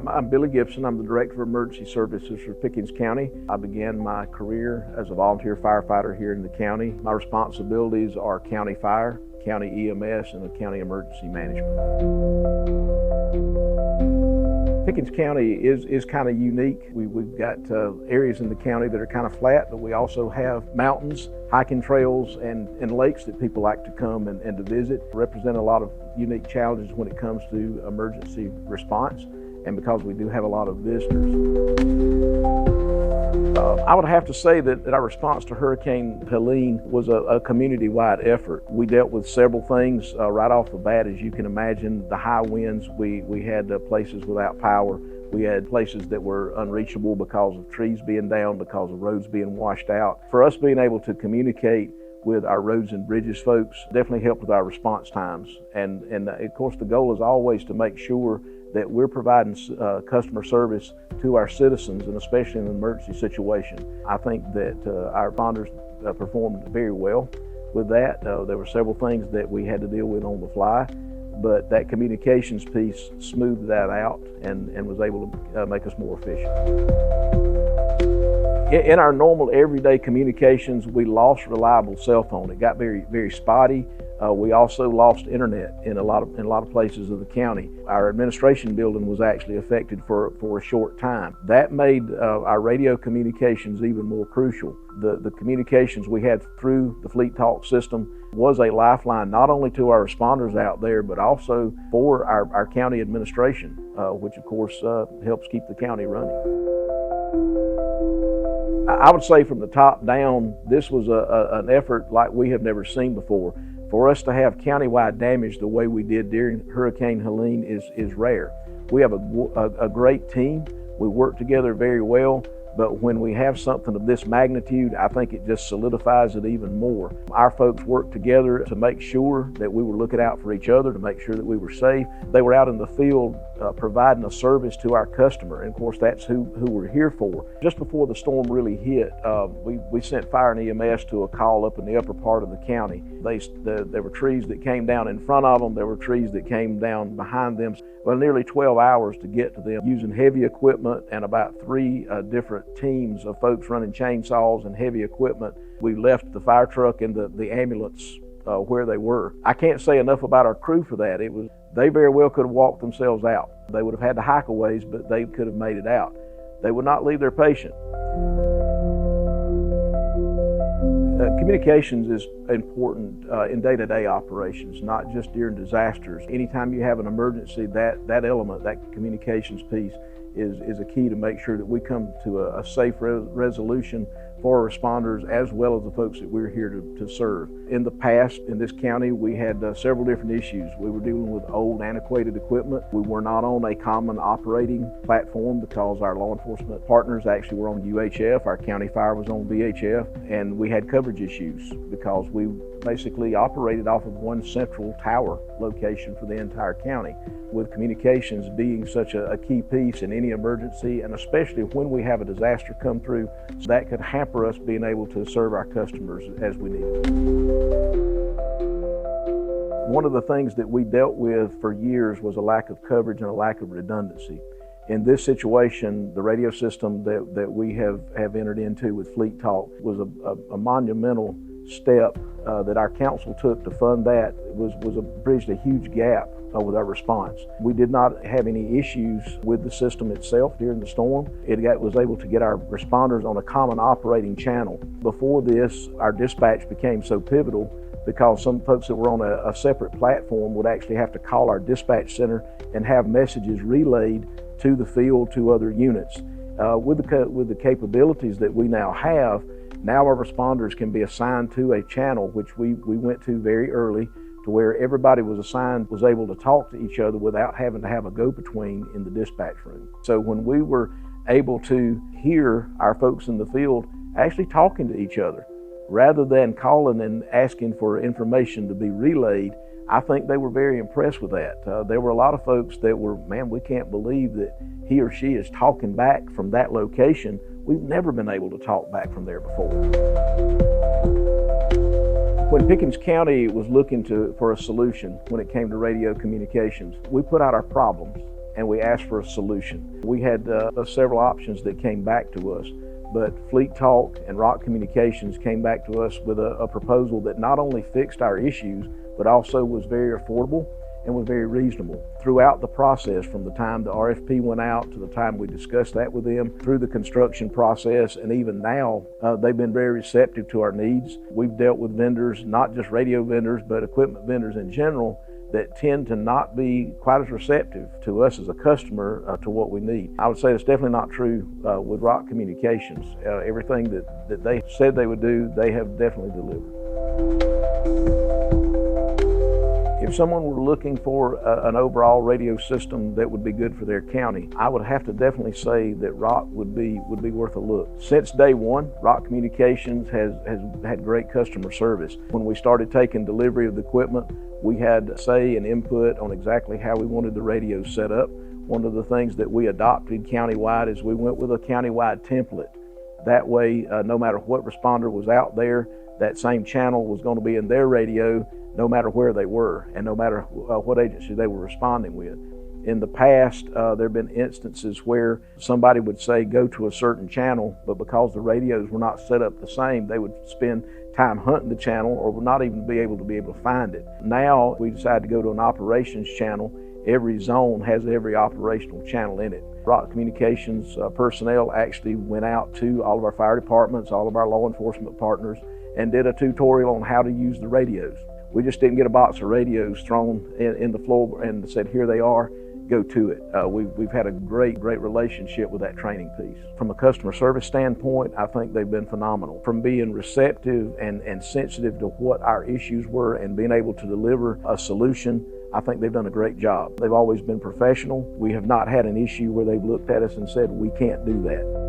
I'm Billy Gibson. I'm the Director of Emergency Services for Pickens County. I began my career as a volunteer firefighter here in the county. My responsibilities are county fire, county EMS, and county emergency management. Pickens County is kind of unique. We've got areas in the county that are kind of flat, but we also have mountains, hiking trails, and lakes that people like to come and to visit. Represent a lot of unique challenges when it comes to emergency response, and because we do have a lot of visitors. I would have to say that our response to Hurricane Helene was a community-wide effort. We dealt with several things right off the bat, as you can imagine. The high winds, we had places without power. We had places that were unreachable because of trees being down, because of roads being washed out. For us being able to communicate with our roads and bridges folks definitely helped with our response times. And of course the goal is always to make sure that we're providing customer service to our citizens, and especially in an emergency situation. I think that our responders performed very well with that. There were several things that we had to deal with on the fly, but that communications piece smoothed that out and was able to make us more efficient. In our normal everyday communications, we lost reliable cell phone. It got very spotty. We also lost internet in a lot of places of the county. Our administration building was actually affected for a short time. That made our radio communications even more crucial. The communications we had through the Fleettalk system was a lifeline not only to our responders out there, but also for our county administration, which of course helps keep the county running. I would say from the top down, this was an effort like we have never seen before. For us to have countywide damage the way we did during Hurricane Helene is rare. We have a great team. We work together very well, but when we have something of this magnitude, I think it just solidifies it even more. Our folks worked together to make sure that we were looking out for each other, to make sure that we were safe. They were out in the field providing a service to our customer, and of course that's who we're here for. Just before the storm really hit, we sent fire and EMS to a call up in the upper part of the county. There were trees that came down in front of them, there were trees that came down behind them. Well, nearly 12 hours to get to them using heavy equipment and about 3 different teams of folks running chainsaws and heavy equipment. We left the fire truck and the ambulance where they were. I can't say enough about our crew for that. They very well could have walked themselves out. They would have had to hike a ways, but they could have made it out. They would not leave their patient. Communications is important in day-to-day operations, not just during disasters. Anytime you have an emergency, that element, that communications piece is a key to make sure that we come to a safe resolution for our responders as well as the folks that we're here to serve. In the past, in this county, we had several different issues. We were dealing with old, antiquated equipment. We were not on a common operating platform because our law enforcement partners actually were on UHF, our county fire was on VHF, and we had coverage issues because we basically operated off of one central tower location for the entire county. With communications being such a key piece in any emergency, and especially when we have a disaster come through, that could hamper us being able to serve our customers as we need. One of the things that we dealt with for years was a lack of coverage and a lack of redundancy. In this situation, the radio system that we have entered into with Fleettalk was a monumental step that our council took to fund that. Bridged a huge gap with our response. We did not have any issues with the system itself during the storm. It was able to get our responders on a common operating channel. Before this, our dispatch became so pivotal because some folks that were on a separate platform would actually have to call our dispatch center and have messages relayed to the field to other units. With the capabilities that we now have, now our responders can be assigned to a channel, which we went to very early, to where everybody was able to talk to each other without having to have a go-between in the dispatch room. So when we were able to hear our folks in the field actually talking to each other, rather than calling and asking for information to be relayed, I think they were very impressed with that. There were a lot of folks that were, man, we can't believe that he or she is talking back from that location. We've never been able to talk back from there before. When Pickens County was looking for a solution when it came to radio communications, we put out our problems and we asked for a solution. We had several options that came back to us, but Fleettalk and Rock Communications came back to us with a proposal that not only fixed our issues, but also was very affordable and was very reasonable. Throughout the process, from the time the RFP went out to the time we discussed that with them, through the construction process, and even now, they've been very receptive to our needs. We've dealt with vendors, not just radio vendors, but equipment vendors in general, that tend to not be quite as receptive to us as a customer to what we need. I would say it's definitely not true with Rock Communications. Everything that they said they would do, they have definitely delivered. If someone were looking for an overall radio system that would be good for their county, I would have to definitely say that Rock would be worth a look. Since day one, Rock Communications has had great customer service. When we started taking delivery of the equipment, we had say and input on exactly how we wanted the radio set up. One of the things that we adopted countywide is we went with a countywide template. That way, no matter what responder was out there, that same channel was going to be in their radio no matter where they were and no matter what agency they were responding with. In the past, there have been instances where somebody would say go to a certain channel, but because the radios were not set up the same, they would spend time hunting the channel or would not even be able to find it. Now we decided to go to an operations channel. Every zone has every operational channel in it. Rock Communications personnel actually went out to all of our fire departments, all of our law enforcement partners, and did a tutorial on how to use the radios. We just didn't get a box of radios thrown in the floor and said, here they are, go to it. We've had a great relationship with that training piece. From a customer service standpoint, I think they've been phenomenal. From being receptive and sensitive to what our issues were and being able to deliver a solution, I think they've done a great job. They've always been professional. We have not had an issue where they've looked at us and said, we can't do that.